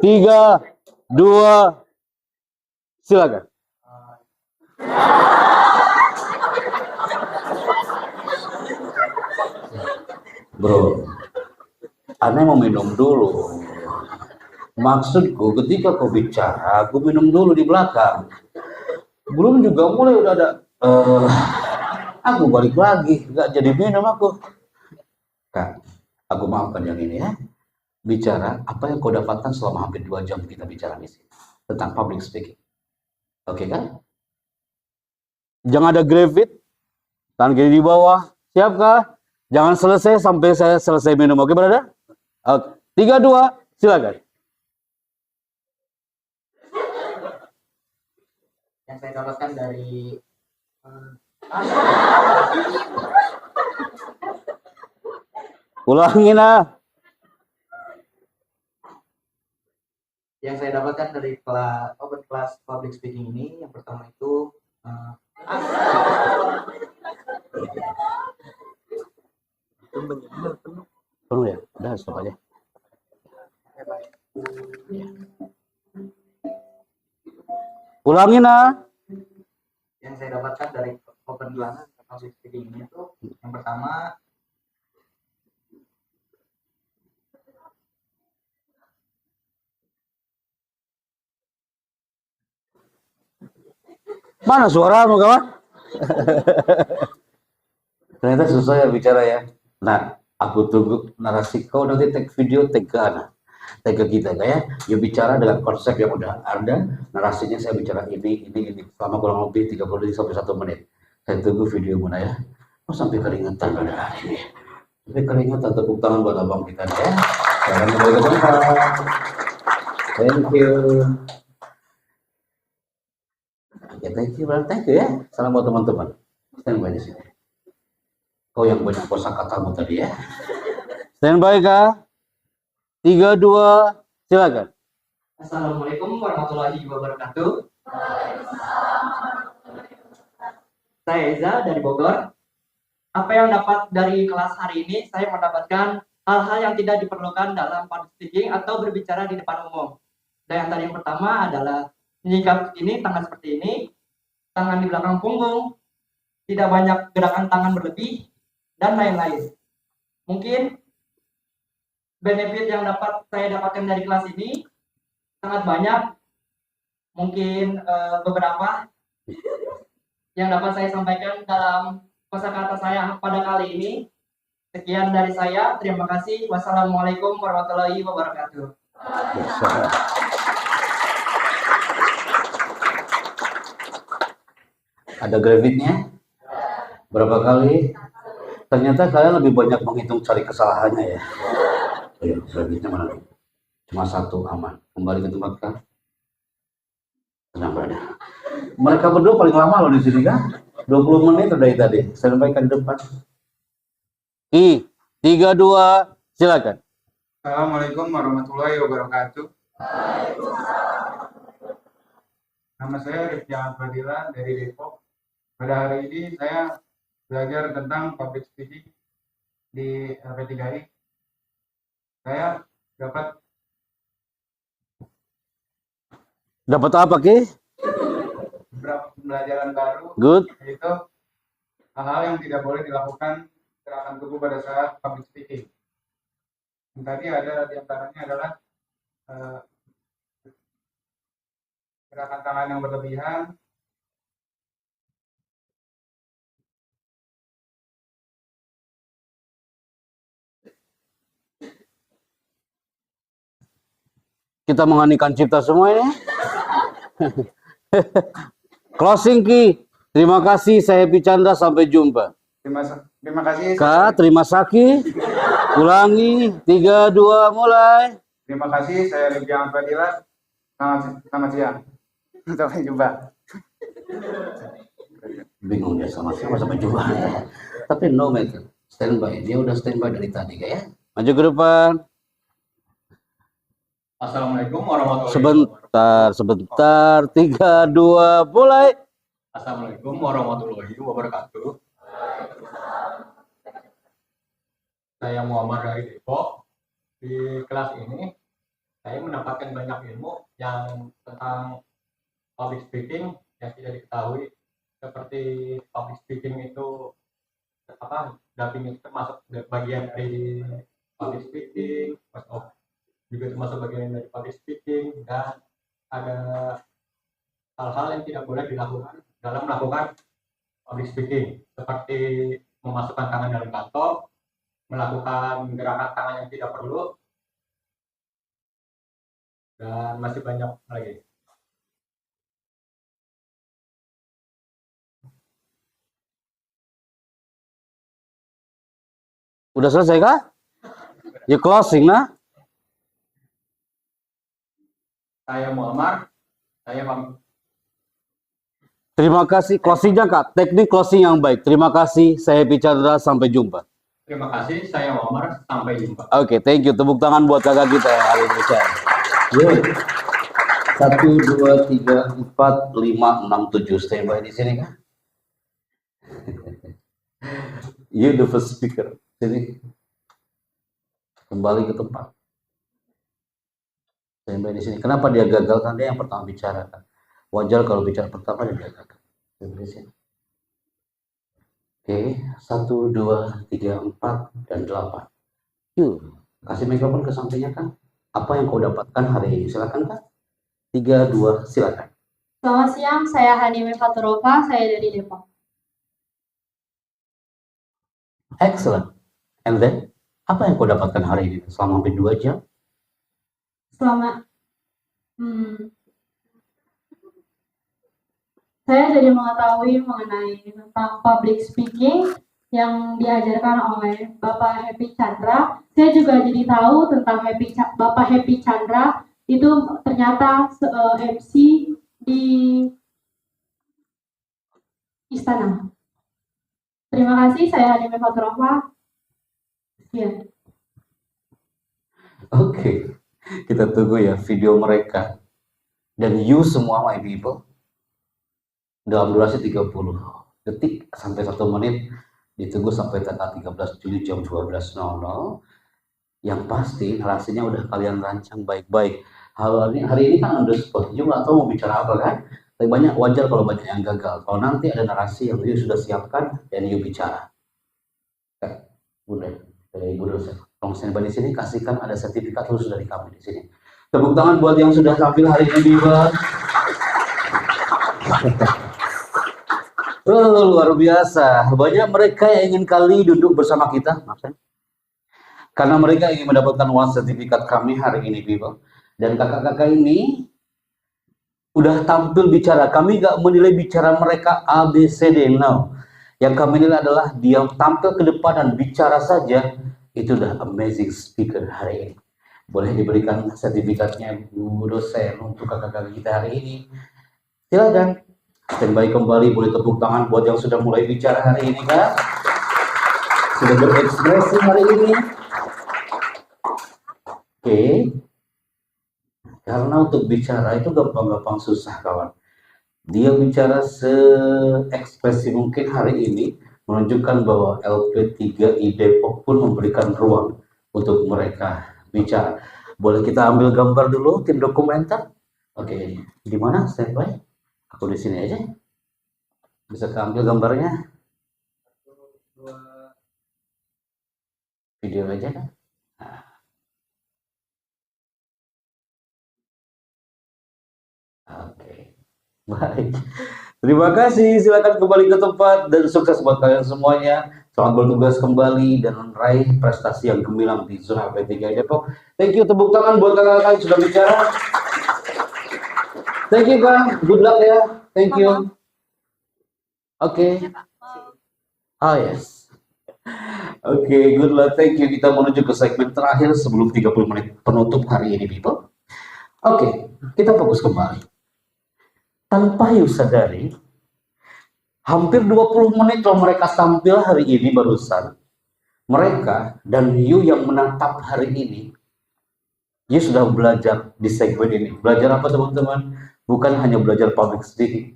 3, 2, silakan. Bro, aneh mau minum dulu. Maksudku ketika kau bicara, aku minum dulu di belakang. Belum juga mulai udah ada. Aku balik lagi, nggak jadi minum aku. Kak, aku maafkan yang ini ya. Bicara apa yang kau dapatkan selama hampir 2 jam kita bicara di sini tentang public speaking. Oke kan? Jangan ada gravit, tangan kiri di bawah. Siapkah? Jangan selesai sampai saya selesai minum. Oke, brother? Oke. 3, 2, silakan. Yang saya dapatkan dari Ulangin ah. yang saya dapatkan dari kelas public speaking ini, yang pertama itu Penuh ya? Udah, stop aja. Ulangin ah. yang saya dapatkan dari open class public speaking ini itu, yang pertama Mana suaramu kawan? Ternyata susah ya bicara ya. Nah, aku tunggu narasi kau nanti take video, take ke anak. Take ke kita kayak ya bicara dengan konsep yang udah ada, narasinya saya bicara ini selama kurang lebih 30 sampai 1 menit. Saya tunggu video mana ya. Oh, sampai keringetan pada hari ini. Sampai keringetan, tepuk tangan buat abang kita ya. Jangan lupa ke Thank you. Oke, thank you ya. Salam buat teman-teman. Standby di sini. Kau yang banyak kosakatamu tadi ya. Standby kah? 3, 2, silakan. Assalamualaikum warahmatullahi wabarakatuh. Saya Eza dari Bogor. Apa yang dapat dari kelas hari ini, saya mendapatkan hal-hal yang tidak diperlukan dalam public speaking atau berbicara di depan umum. Dan yang tadi yang pertama adalah menyingkap ini, tangan seperti ini, tangan di belakang punggung, tidak banyak gerakan tangan berlebih, dan lain-lain. Mungkin benefit yang dapat saya dapatkan dari kelas ini sangat banyak. Mungkin beberapa yang dapat saya sampaikan dalam kosakata saya pada kali ini. Sekian dari saya. Terima kasih. Wassalamualaikum warahmatullahi wabarakatuh. Ada gravitnya? Berapa kali? Ternyata kalian lebih banyak menghitung cari kesalahannya ya. Ayo, gravitnya mana? Cuma 1, aman. Kembali ke tempat kah? Tenang berada. Mereka berdua paling lama loh di sini kan? 20 menit dari tadi. Saya sampaikan di depan. 3, 2, silakan. Assalamualaikum warahmatullahi wabarakatuh. Nama saya Rifki Fadila dari Depok. Pada hari ini saya belajar tentang public speaking di LP3I. Saya dapat apa Ki? beberapa pembelajaran baru. Good. Yaitu hal-hal yang tidak boleh dilakukan gerakan tubuh pada saat public speaking. Yang tadi ada diantaranya adalah gerakan tangan yang berlebihan, Kita menghanikan cipta semua ini. Closing Ki. Terima kasih, saya Happy Chandra, sampai jumpa. Terima kasih. Kak, terima kasih. Ulangi, 3, 2, mulai. Terima kasih, saya Rifki Fadila. Selamat siang. Sampai jumpa. Bingung ya sama siapa sampai jumpa. Tapi no matter, standby. Dia udah standby dari tadi kayak. Maju ke depan. Assalamualaikum warahmatullahi wabarakatuh. Sebentar. 3, 2, mulai. Assalamualaikum warahmatullahi wabarakatuh. Saya Muhammad dari Depok. Di kelas ini saya mendapatkan banyak ilmu yang tentang public speaking yang tidak diketahui, seperti public speaking itu apa, dubbing itu termasuk bagian dari public speaking, juga termasuk bagian dari public speaking, dan ada hal-hal yang tidak boleh dilakukan dalam melakukan public speaking, seperti memasukkan tangan dalam kantong, melakukan gerakan tangan yang tidak perlu, dan masih banyak lagi. Udah selesai kah? Ya closing lah. Saya Muammar, saya pamit. Terima kasih. Closingnya Kak. Teknik closing yang baik. Terima kasih. Saya Happy Chandra. Sampai jumpa. Terima kasih, saya Muammar, sampai jumpa. Oke, thank you. Tepuk tangan buat kakak kita yang hari ini. Good. 1, 2, 3, 4, 5, 6, 7. Stay by di sini kan? You the first speaker. Sini. Kembali ke tempat. Stay by di sini. Kenapa dia gagal? Kan dia yang pertama bicara kan. Wajar kalau bicara pertama dia gagal. Stay by di sini. Oke, 1, 2, 3, 4, dan 8. Yuk, kasih mikrofon ke sampingnya kan. Apa yang kau dapatkan hari ini? Silakan kan. 3, 2, silakan. Selamat siang, saya Hanime Faturova, saya dari Depok. Excellent. And then, apa yang kau dapatkan hari ini selama hampir 2 jam? Saya jadi mengetahui mengenai tentang public speaking yang diajarkan oleh Bapak Happy Chandra. Saya juga jadi tahu tentang Bapak Happy Chandra itu ternyata MC di istana. Terima kasih, saya Hanime Faturova. Sekian. Oke, kita tunggu ya video mereka. Dan you semua my people, dalam durasi 30 detik sampai 1 menit, ditunggu sampai tanggal 13 Juli jam 12.00. Yang pasti narasinya udah kalian rancang baik-baik. Hari ini kan on the spot, you nggak tahu mau bicara apa kan? Tapi banyak, wajar kalau banyak yang gagal. Kalau nanti ada narasi yang you sudah siapkan dan you bicara. Udah, Ibu dosen. Tolong standby di sini, kasihkan ada sertifikat lulus dari kami di sini. Tepuk tangan buat yang sudah tampil hari ini, Biba. Luar biasa. Banyak mereka yang ingin kali duduk bersama kita, karena mereka ingin mendapatkan uang sertifikat kami hari ini, Biba. Dan kakak-kakak ini udah tampil bicara. Kami gak menilai bicara mereka A, B, C, D, no. Yang kami nilai adalah dia tampil ke depan dan bicara saja. Itu udah amazing speaker hari ini. Boleh diberikan sertifikatnya Bu dosen untuk kakak-kakak kita hari ini. Silakan. Standby kembali, boleh tepuk tangan buat yang sudah mulai bicara hari ini kan. Sudah berekspresi hari ini. Oke. Karena untuk bicara itu gampang-gampang susah kawan. Dia bicara se-ekspresi mungkin hari ini, menunjukkan bahwa LP3I Depok pun memberikan ruang untuk mereka bicara. Boleh kita ambil gambar dulu tim dokumenter? Oke, di mana standby? Aku di sini aja. Bisa ambil gambarnya? Video aja kan? Nah. Oke, baik. Terima kasih. Silakan kembali ke tempat dan sukses buat kalian semuanya. Selamat bertugas kembali dan meraih prestasi yang gemilang di zona P3 Depok. Thank you, tepuk tangan buat kakak-kakak yang sudah bicara. Thank you Kak, good luck ya. Thank you. Oke. Oh yes. Oke, good luck. Thank you. Kita menuju ke segmen terakhir sebelum 30 menit penutup hari ini, people. Oke, kita fokus kembali. Tanpa you sadari, hampir 20 menit kalau mereka tampil hari ini barusan, mereka dan you yang menatap hari ini, you sudah belajar di segmen ini. Belajar apa teman-teman? Bukan hanya belajar public speaking.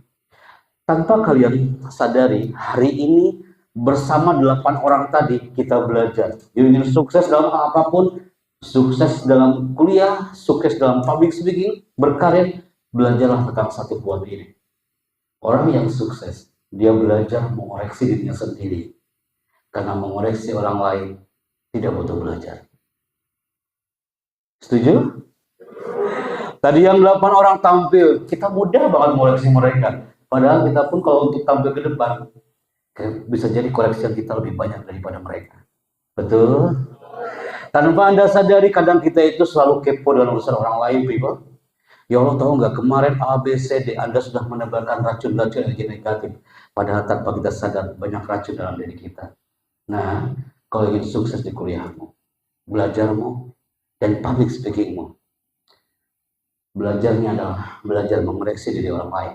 Tanpa kalian sadari, hari ini bersama 8 orang tadi kita belajar. You ingin sukses dalam hal apapun, Sukses dalam kuliah, sukses dalam public speaking, berkarir, belajarlah tentang satu poin ini. Orang yang sukses, dia belajar mengoreksi dirinya sendiri. Karena mengoreksi orang lain tidak butuh belajar. Setuju? Tadi yang 8 orang tampil, kita mudah banget mengoreksi mereka. Padahal kita pun kalau untuk tampil ke depan, bisa jadi koreksi kita lebih banyak daripada mereka. Betul? Tanpa Anda sadari, kadang kita itu selalu kepo dengan urusan orang lain, people. Ya Allah, tahu nggak, kemarin A, B, C, D, Anda sudah menebarkan racun-racun energi negatif. Padahal tanpa kita sadar, banyak racun dalam diri kita. Nah, kalau ingin sukses di kuliahmu, belajarmu, dan public speakingmu, belajarnya adalah belajar mengoreksi diri orang lain.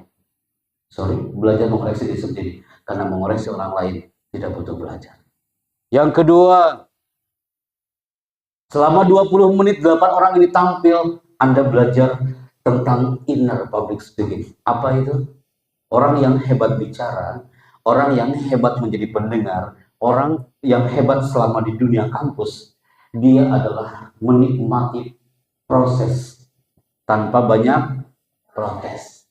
Belajar mengoreksi diri sendiri. Karena mengoreksi orang lain tidak butuh belajar. Yang kedua, selama 20 menit 8 orang ini tampil, Anda belajar tentang inner public speaking. Apa itu? Orang yang hebat bicara, orang yang hebat menjadi pendengar, orang yang hebat selama di dunia kampus, dia adalah menikmati proses tanpa banyak protes.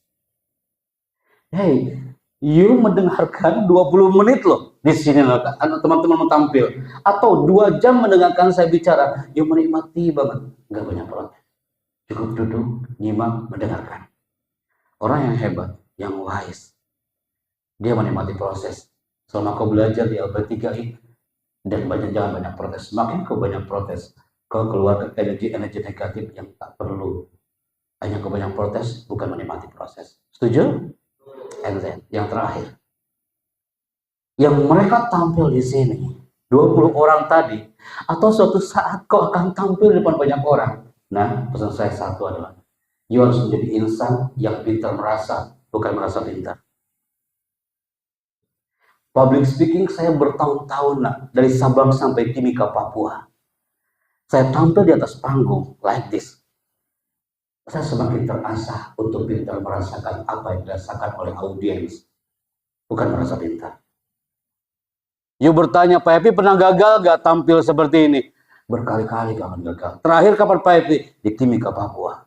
Hey, you mendengarkan 20 menit loh di sini loh, teman-teman mau tampil, atau 2 jam mendengarkan saya bicara, you menikmati banget, nggak banyak protes, cukup duduk, nyimak, mendengarkan. Orang yang hebat, yang wise, dia menikmati proses. Selama kau belajar di LP3I, dan jangan banyak protes. Semakin kau banyak protes, kau keluarkan energi negatif yang tak perlu. Hanya kau banyak protes, bukan menikmati proses. Setuju? And then, yang terakhir, yang mereka tampil di sini, 20 orang tadi, atau suatu saat kau akan tampil di depan banyak orang. Nah, pesan saya satu adalah, you harus menjadi insan yang pintar merasa, bukan merasa pintar. Public speaking saya bertahun-tahun, dari Sabang sampai Timika, Papua. Saya tampil di atas panggung, like this. Saya semakin terasah untuk pintar merasakan apa yang dirasakan oleh audiens, bukan merasa pintar. You bertanya, Pak Epi pernah gagal gak tampil seperti ini? Berkali-kali kawan gagal. Terakhir kapan Pak Epi? Di Timika, Papua.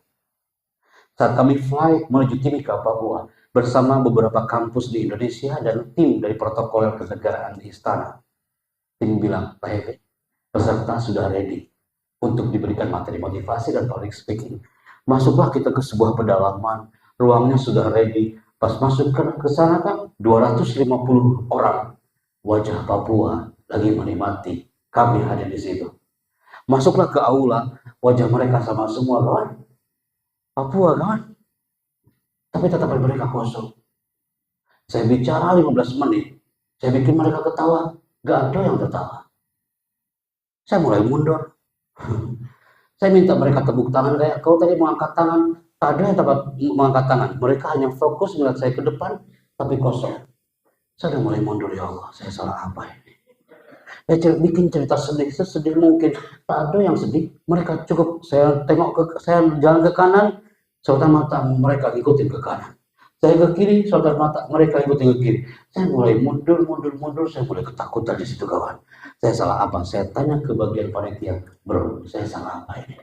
Saat kami fly menuju Timika, Papua, bersama beberapa kampus di Indonesia dan tim dari protokol kenegaraan di istana. Tim bilang, Pak Epi, peserta sudah ready untuk diberikan materi motivasi dan public speaking. Masuklah kita ke sebuah pedalaman, ruangnya sudah ready. Pas masuk ke sana kan 250 orang wajah Papua lagi menikmati. Kami hadir di situ. Masuklah ke aula, wajah mereka sama semua kawan. Papua kawan. Tapi tetap mereka kosong. Saya bicara 15 menit, saya bikin mereka ketawa, gak ada yang tertawa. Saya mulai mundur. Saya minta mereka tepuk tangan, kayak kau tadi mengangkat tangan, tak ada yang dapat mengangkat tangan. Mereka hanya fokus melihat saya ke depan, tapi kosong. Saya udah mulai mundur, ya Allah, saya salah apa ini? Saya bikin cerita sedih, sesedih mungkin. Tak ada yang sedih, mereka cukup, saya saya jalan ke kanan, saudara mata mereka ikutin ke kanan. Saya ke kiri, saudara mata mereka ikutin ke kiri. Saya mulai mundur, saya mulai ketakutan di situ kawan. Saya salah apa? Saya tanya ke bagian panitia, bro, saya salah apa ini?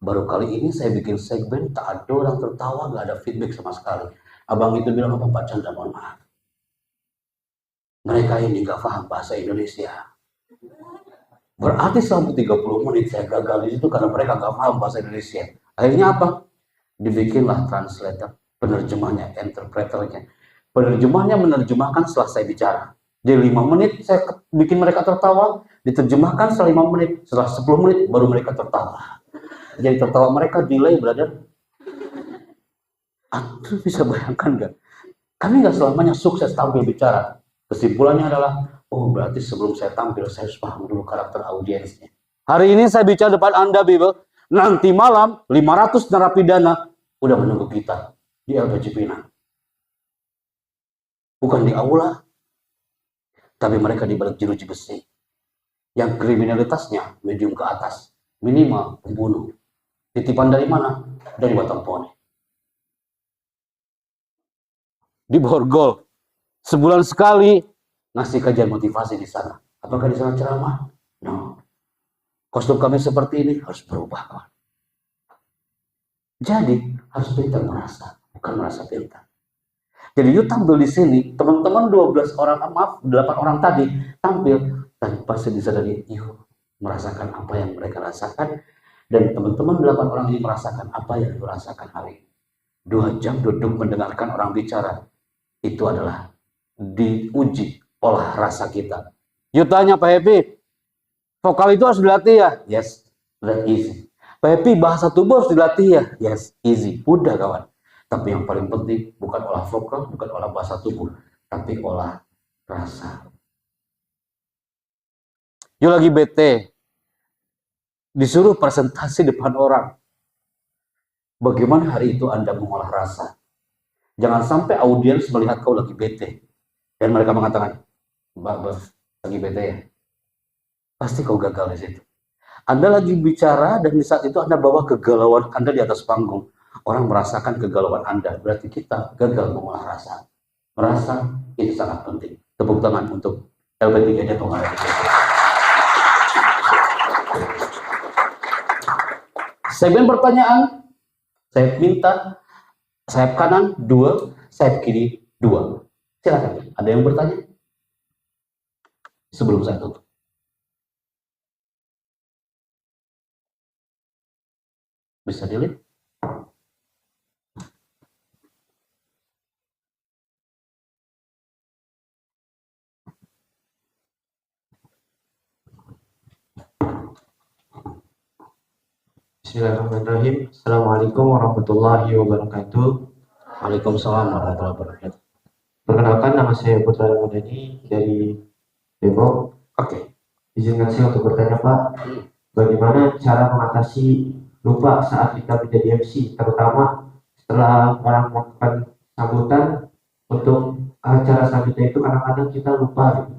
Baru kali ini saya bikin segmen, tak ada orang tertawa, gak ada feedback sama sekali. Abang itu bilang, apa Pak Chandra, mohon maaf. Mereka ini gak paham bahasa Indonesia. Berarti selama 30 menit saya gagal di situ karena mereka gak paham bahasa Indonesia. Akhirnya apa? Dibikinlah translator, penerjemahnya, interpreternya. Penerjemahnya menerjemahkan setelah saya bicara. Jadi 5 menit saya bikin mereka tertawa, diterjemahkan setelah 5 menit, setelah 10 menit baru mereka tertawa. Jadi tertawa mereka delay, brother. Anda bisa bayangkan gak? Kami gak selamanya sukses tampil bicara. Kesimpulannya adalah, oh berarti sebelum saya tampil, saya harus paham dulu karakter audiensnya. Hari ini saya bicara depan Anda, Bible. Nanti malam, 500 narapidana udah menunggu kita di LP Cipinang. Bukan di aula, tapi mereka di balik jeruji besi. Yang kriminalitasnya medium ke atas, minimal pembunuh. Titipan dari mana? Dari Batang Pone. Di Borgol, sebulan sekali ngasih kajian motivasi di sana. Apakah di sana ceramah? No. Kostum kami seperti ini harus berubah, kawan. Jadi harus pintar merasa, bukan merasa pintar. Jadi you tampil di sini, teman-teman 12 orang, maaf 8 orang tadi tampil, dan pasti disadari you merasakan apa yang mereka rasakan, dan teman-teman 8 orang ini merasakan apa yang you rasakan hari ini. 2 jam duduk mendengarkan orang bicara, itu adalah diuji olah rasa kita. You tanya Pak Happy, vokal itu harus dilatih ya? Yes, that easy. Pak Happy, bahasa tubuh harus dilatih ya? Yes, easy. Udah kawan. Tapi yang paling penting bukan olah vokal, bukan olah bahasa tubuh, tapi olah rasa. You lagi bete, disuruh presentasi depan orang. Bagaimana hari itu Anda mengolah rasa? Jangan sampai audiens melihat kau lagi bete dan mereka mengatakan, Mbak, lagi bete ya? Pasti kau gagal di situ. Anda lagi bicara dan di saat itu Anda bawa kegalauan Anda di atas panggung. Orang merasakan kegalauan Anda, berarti kita gagal mengolah rasa. Rasa itu sangat penting. Tepuk tangan untuk LP3 Depok. Segmen pertanyaan, saya minta sayap kanan 2, sayap kiri 2. Silakan, ada yang bertanya? Sebelum saya tutup. Bisa dilihat? Bismillahirrahmanirrahim. Assalamualaikum warahmatullahi wabarakatuh. Waalaikumsalam warahmatullahi wabarakatuh. Perkenalkan, nama saya Putra Ramadhani dari Depok. Oke. Izinkan saya untuk bertanya, Pak, bagaimana cara mengatasi lupa saat kita menjadi MC, terutama setelah orang melakukan sambutan untuk acara selanjutnya itu kadang-kadang kita lupa gitu.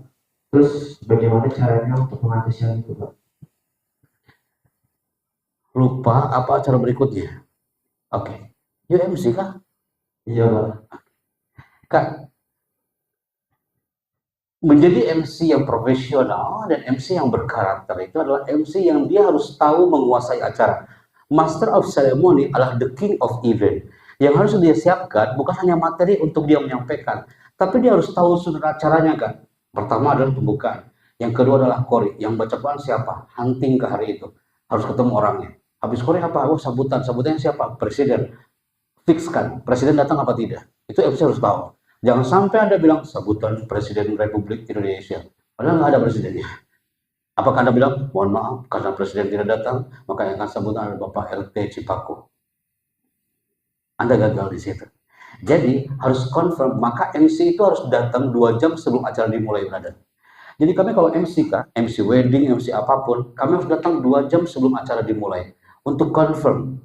Terus bagaimana caranya untuk mengatasi hal itu, Pak? Lupa apa acara berikutnya? Oke. You MC kah? Iya, Pak. Kak, menjadi MC yang profesional dan MC yang berkarakter itu adalah MC yang dia harus tahu menguasai acara. Master of Ceremony adalah the king of event. Yang harus dia siapkan bukan hanya materi untuk dia menyampaikan, tapi dia harus tahu sudut acaranya kan. Pertama adalah pembukaan. Yang kedua adalah kori. Yang baca Quran siapa? Hunting ke hari itu. Harus ketemu orangnya. Habis kori apa? Oh, sambutan. Sambutannya siapa? Presiden. Fixkan. Presiden datang apa tidak? Itu MC harus tahu. Jangan sampai Anda bilang sambutan Presiden Republik Indonesia. Padahal nggak ada presidennya. Apakah Anda bilang, mohon maaf karena Presiden tidak datang, maka yang akan sambutan adalah Bapak RT Cipaku. Anda gagal di situ. Jadi harus confirm, maka MC itu harus datang 2 jam sebelum acara dimulai, brother. Jadi kami kalau MC kah, MC wedding, MC apapun, kami harus datang 2 jam sebelum acara dimulai untuk confirm,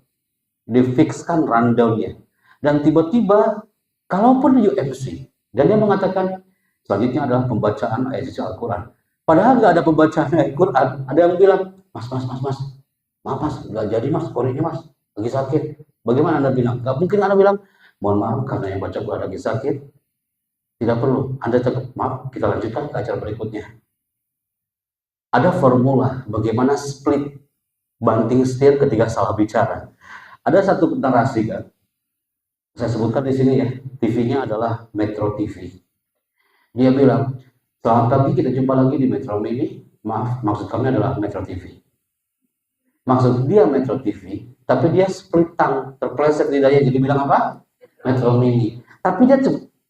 difixkan rundown-nya. Dan tiba-tiba, kalaupun you MC, dan dia mengatakan selanjutnya adalah pembacaan ayat suci Al-Quran. Padahal nggak ada pembacaan ayat Quran. Ada yang bilang, mas, maaf mas, nggak jadi mas, kori ini mas, lagi sakit. Bagaimana Anda bilang? Nggak mungkin Anda bilang, mohon maaf karena yang baca Quran lagi sakit. Tidak perlu. Anda tetap, maaf, kita lanjutkan ke acara berikutnya. Ada formula bagaimana split banting setir ketika salah bicara. Ada satu narasi kan, saya sebutkan di sini ya, TV-nya adalah Metro TV. Dia bilang, selamat pagi, kita jumpa lagi di Metro Mini. Maaf, maksud kami adalah Metro TV. Maksud dia Metro TV, tapi dia split tongue, terpleset lidahnya, jadi bilang apa? Metro Mini. Tapi dia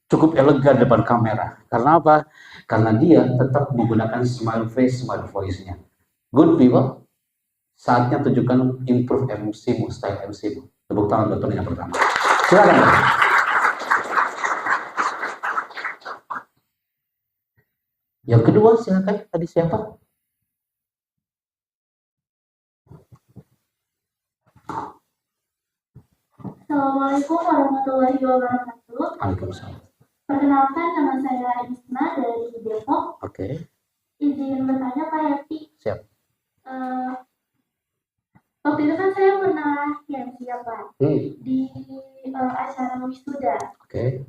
cukup elegan depan kamera. Karena apa? Karena dia tetap menggunakan smile face, smile voice-nya. Good people, saatnya tunjukkan improve MC-mu, style MC-mu. Tepuk tangan untuk yang pertama. Silakan. Yang kedua silakan, tadi siapa? Assalamualaikum warahmatullahi wabarakatuh. Waalaikumsalam. Perkenalkan, nama saya Isma dari Depok. Oke, Izin bertanya Pak Happy. siap. Waktu itu kan saya pernah MC ya Pak Hmm. di acara wisuda. Oke.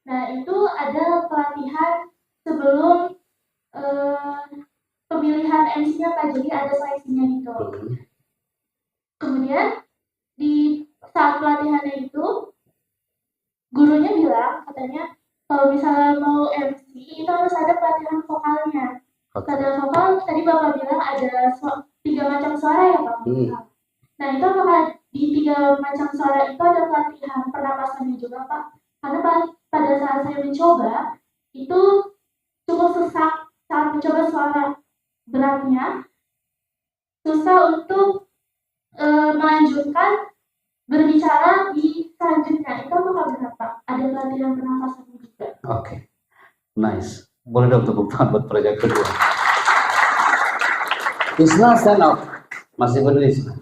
Nah itu ada pelatihan sebelum pemilihan MC-nya Pak, jadi ada seleksinya gitu. Hmm. Kemudian di saat pelatihannya itu gurunya bilang katanya kalau misalnya mau MC itu harus ada pelatihan vokalnya. Oke. Pelatihan vokal tadi Bapak bilang ada 3 macam suara ya Pak. Nah itu apakah di 3 macam suara itu ada pelatihan pernapasannya juga Pak? Karena pada saat saya mencoba itu cukup sesak saat mencoba suara beratnya, susah untuk melanjutkan berbicara di selanjutnya. Itu apakah benar Pak? Ada pelatihan pernapasannya juga. Oke. Nice. Boleh dong tepuk tangan buat proyek kedua. Isna stand up. Masih berdiri Isna.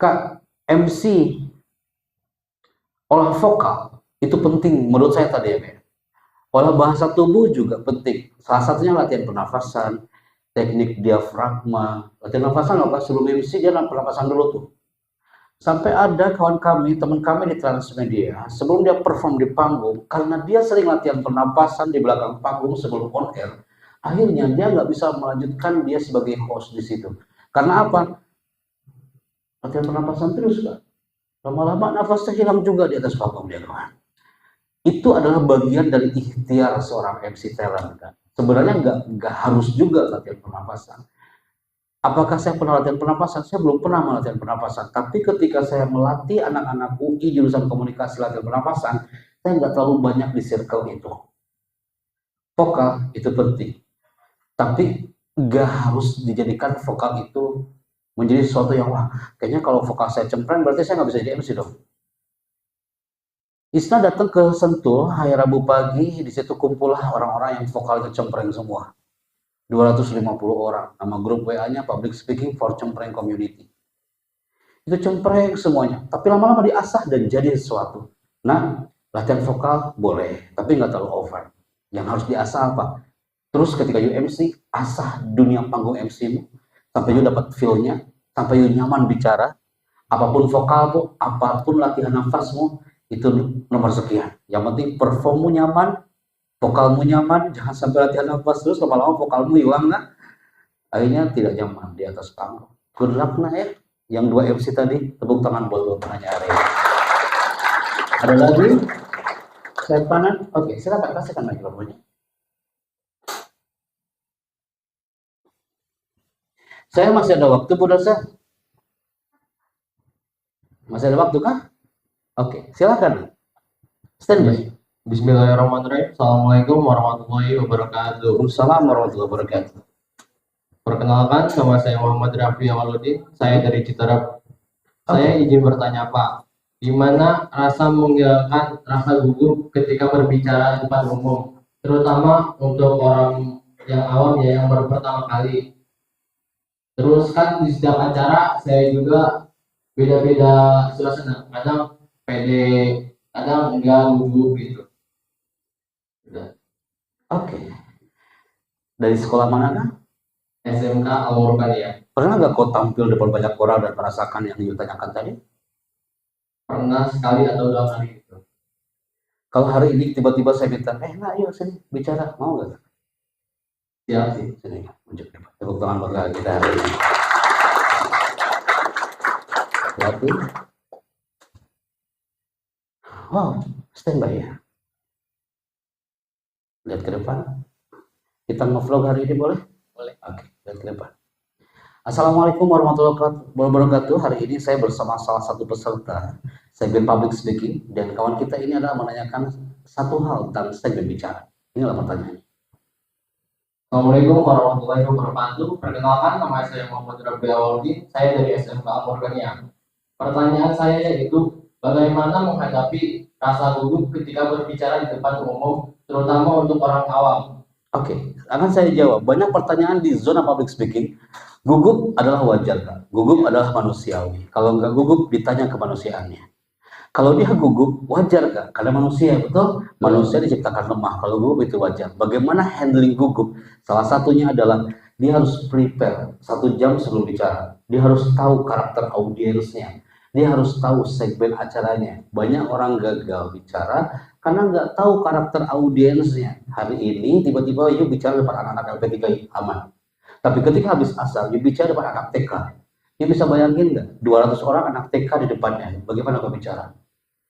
Kak, MC olah vokal itu penting menurut saya tadi ya, Pak. Olah bahasa tubuh juga penting. Salah satunya latihan pernafasan, teknik diafragma. Latihan pernafasan apa? Sebelum MC dia pernafasan dulu tuh. Sampai ada kawan kami, teman kami di Transmedia, sebelum dia perform di panggung, karena dia sering latihan pernapasan di belakang panggung sebelum on air, akhirnya dia nggak bisa melanjutkan dia sebagai host di situ. Karena apa? Latihan pernapasan terus, Kak. Lama-lama nafasnya hilang juga di atas panggung dia, kawan. Itu adalah bagian dari ikhtiar seorang MC talent, kan. Sebenarnya nggak harus juga latihan pernapasan. Apakah saya pernah latihan pernapasan? Saya belum pernah latihan pernapasan. Tapi ketika saya melatih anak-anak UI jurusan komunikasi latihan pernapasan, saya nggak terlalu banyak di circle itu. Vokal itu penting. Tapi nggak harus dijadikan vokal itu menjadi sesuatu yang, wah, kayaknya kalau vokal saya cempreng, berarti saya nggak bisa jadi MC dong. Isna datang ke Sentul hari Rabu pagi, di situ kumpullah orang-orang yang vokalnya cempreng semua. 250 orang, nama grup WA-nya Public Speaking for Cempreng Community. Itu cempreng semuanya, tapi lama-lama diasah dan jadi sesuatu. Nah, latihan vokal boleh, tapi nggak terlalu over. Yang harus diasah apa? Terus ketika you MC, asah dunia panggung MC-mu, sampai you dapat feel-nya, sampai you nyaman bicara, apapun vokalmu, apapun latihan nafasmu, itu nomor sekian. Yang penting performmu nyaman, vokalmu nyaman, jangan sampai latihan nafas terus lama-lama vokalmu hilang, nah akhirnya tidak nyaman di atas panggung. Good luck, nah ya. Yang 2 MC tadi, tepuk tangan buat penanya hari ini. Ada lagi? Saya panan? Oke, silakan kasihkan mikrofonnya. Saya masih ada waktu, Bu Dosa? Masih ada waktu kah? Oke, silakan. Stand by. Bismillahirrahmanirrahim. Assalamualaikum warahmatullahi wabarakatuh. Waalaikumsalam warahmatullahi wabarakatuh. Perkenalkan, nama saya Muhammad Raffi Awaludin. Saya dari Citarap. Saya izin bertanya Pak, gimana rasa menghilangkan rasa gugup ketika berbicara di depan umum, terutama untuk orang yang awam ya, yang baru pertama kali. Terus kan di setiap acara saya juga beda-beda suasana. Kadang pede, kadang enggak gugup gitu. Oke. Dari sekolah mana kan? SMK Al-Murbaniyah. Pernah nggak kau tampil depan banyak orang dan merasakan yang ditanyakan tadi? Pernah sekali atau 2 kali gitu. Kalau hari ini tiba-tiba saya minta, nah yuk sini bicara, mau nggak? Siap sih. Sini, unjuk depan. Tepuk tangan buat kita hari ini. Lihatin. Wow, standby ya. Lihat ke depan. Kita nge-vlog hari ini boleh? Boleh. Oke, lihat ke depan. Assalamualaikum warahmatullahi wabarakatuh. Hari ini saya bersama salah satu peserta segmen public speaking, dan kawan kita ini adalah menanyakan satu hal tentang segmen bicara. Inilah pertanyaannya. Assalamualaikum warahmatullahi wabarakatuh. Perkenalkan, nama saya Muhammad Raffi Awaludin. Saya dari SMK Al-Murbaniyah. Pertanyaan saya yaitu, bagaimana menghadapi rasa gugup ketika berbicara di depan umum, terutama untuk orang awam? Oke, akan saya jawab. Banyak pertanyaan di zona public speaking. Gugup adalah wajar, Kak. Gugup adalah manusiawi. Kalau nggak gugup, ditanya kemanusiaannya. Kalau dia gugup, wajar, Kak. Karena manusia, betul? Manusia diciptakan lemah. Kalau gugup itu wajar. Bagaimana handling gugup? Salah satunya adalah dia harus prepare 1 jam sebelum bicara. Dia harus tahu karakter audiensnya. Dia harus tahu segmen acaranya. Banyak orang gagal bicara karena nggak tahu karakter audiensnya. Hari ini tiba-tiba yuk bicara depan anak-anak LP3I, aman. Tapi ketika habis asar, dia bicara depan anak TK. Dia bisa bayangin nggak? 200 orang anak TK di depannya. Bagaimana kau bicara?